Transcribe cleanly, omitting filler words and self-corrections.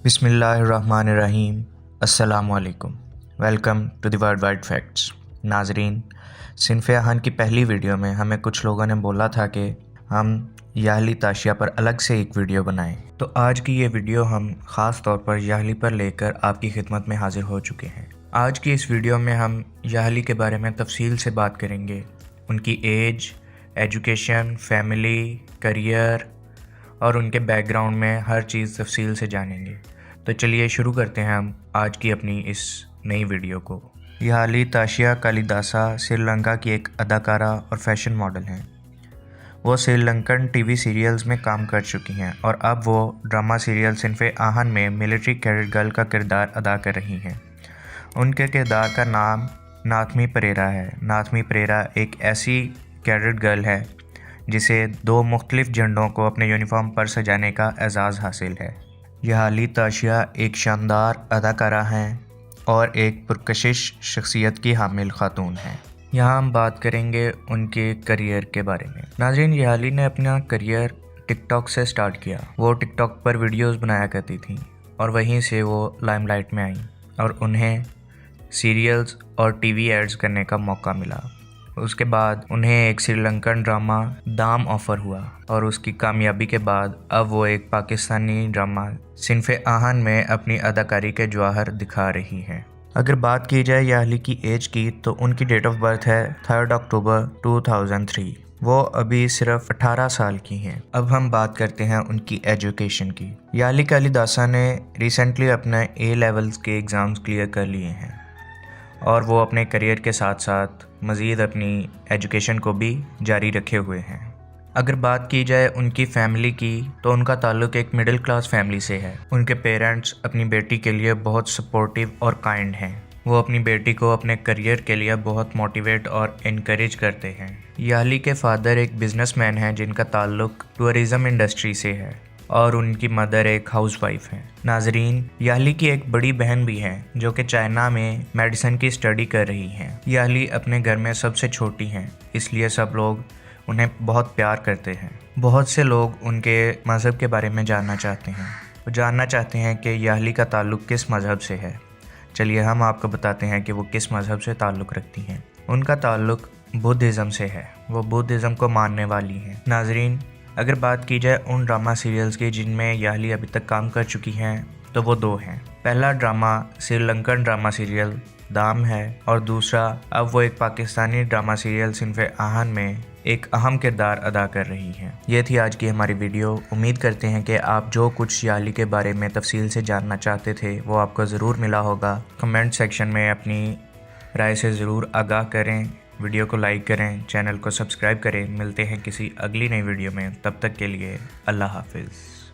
بسم اللہ الرحمن الرحیم۔ السلام علیکم، welcome to the world wide facts. ناظرین، صنف آہن کی پہلی ویڈیو میں ہمیں کچھ لوگوں نے بولا تھا کہ ہم یاہلی تاشیہ پر الگ سے ایک ویڈیو بنائیں، تو آج کی یہ ویڈیو ہم خاص طور پر یاہلی پر لے کر آپ کی خدمت میں حاضر ہو چکے ہیں۔ آج کی اس ویڈیو میں ہم یاہلی کے بارے میں تفصیل سے بات کریں گے، ان کی ایج، ایجوکیشن، فیملی، کریئر اور ان کے بیک گراؤنڈ میں ہر چیز تفصیل سے جانیں گے۔ تو چلیے شروع کرتے ہیں ہم آج کی اپنی اس نئی ویڈیو کو۔ یاہلی تاشیہ کالیداسا سری لنکا کی ایک اداکارہ اور فیشن ماڈل ہیں۔ وہ Sri Lankan T V serials میں کام کر چکی ہیں اور اب وہ ڈرامہ سیریل صنف آہن میں ملٹری کیڈٹ گرل کا کردار ادا کر رہی ہیں۔ ان کے کردار کا نام ناتھمی پریرا ہے۔ ناتھمی پریرا ایک ایسی کیڈٹ گرل ہے جسے 2 مختلف جھنڈوں کو اپنے یونیفارم پر سجانے کا اعزاز حاصل ہے۔ یاہلی تاشیہ ایک شاندار اداکارہ ہیں اور ایک پرکشش شخصیت کی حامل خاتون ہیں۔ یہاں ہم بات کریں گے ان کے کریئر کے بارے میں۔ ناظرین، یاہلی نے اپنا کریئر ٹک ٹاک سے سٹارٹ کیا۔ وہ ٹک ٹاک پر ویڈیوز بنایا کرتی تھیں اور وہیں سے وہ لائم لائٹ میں آئیں اور انہیں سیریلز اور ٹی وی ایڈز کرنے کا موقع ملا۔ اس کے بعد انہیں ایک سری لنکن ڈرامہ دام آفر ہوا اور اس کی کامیابی کے بعد اب وہ ایک پاکستانی ڈرامہ صنف آہن میں اپنی اداکاری کے جواہر دکھا رہی ہیں۔ اگر بات کی جائے یاہلی کی ایج کی تو ان کی ڈیٹ آف برتھ ہے 3 اکتوبر 2003۔ وہ ابھی صرف 18 سال کی ہیں۔ اب ہم بات کرتے ہیں ان کی ایجوکیشن کی۔ یاہلی کالیداسا نے ریسنٹلی اپنے اے لیولز کے ایگزامز کلیئر کر لیے ہیں اور وہ اپنے کریئر کے ساتھ ساتھ مزید اپنی ایجوکیشن کو بھی جاری رکھے ہوئے ہیں۔ اگر بات کی جائے ان کی فیملی کی تو ان کا تعلق ایک مڈل کلاس فیملی سے ہے۔ ان کے پیرنٹس اپنی بیٹی کے لیے بہت سپورٹیو اور کائنڈ ہیں۔ وہ اپنی بیٹی کو اپنے کریئر کے لیے بہت موٹیویٹ اور انکریج کرتے ہیں۔ یاہلی کے فادر ایک بزنس مین ہیں جن کا تعلق ٹورزم انڈسٹری سے ہے اور ان کی مدر ایک ہاؤس وائف ہیں۔ ناظرین، یاہلی کی ایک بڑی بہن بھی ہے جو کہ چائنا میں میڈیسن کی اسٹڈی کر رہی ہیں۔ یاہلی اپنے گھر میں سب سے چھوٹی ہیں، اس لیے سب لوگ انہیں بہت پیار کرتے ہیں۔ بہت سے لوگ ان کے مذہب کے بارے میں جاننا چاہتے ہیں۔ وہ جاننا چاہتے ہیں کہ یاہلی کا تعلق کس مذہب سے ہے۔ چلیے ہم آپ کو بتاتے ہیں کہ وہ کس مذہب سے تعلق رکھتی ہیں۔ ان کا تعلق بدھزم سے ہے۔ وہ بدھزم کو ماننے والی ہیں۔ ناظرین، اگر بات کی جائے ان ڈرامہ سیریلز کی جن میں یاہلی ابھی تک کام کر چکی ہیں تو وہ 2 ہیں۔ پہلا drama Sri Lankan drama serial دام ہے اور دوسرا اب وہ ایک پاکستانی ڈرامہ سیریل صنف آہن میں ایک اہم کردار ادا کر رہی ہیں۔ یہ تھی آج کی ہماری ویڈیو۔ امید کرتے ہیں کہ آپ جو کچھ یاہلی کے بارے میں تفصیل سے جاننا چاہتے تھے وہ آپ کو ضرور ملا ہوگا۔ کمنٹ سیکشن میں اپنی رائے سے ضرور آگاہ کریں، ویڈیو کو لائک کریں، چینل کو سبسکرائب کریں۔ ملتے ہیں کسی اگلی نئی ویڈیو میں، تب تک کے لیے اللہ حافظ۔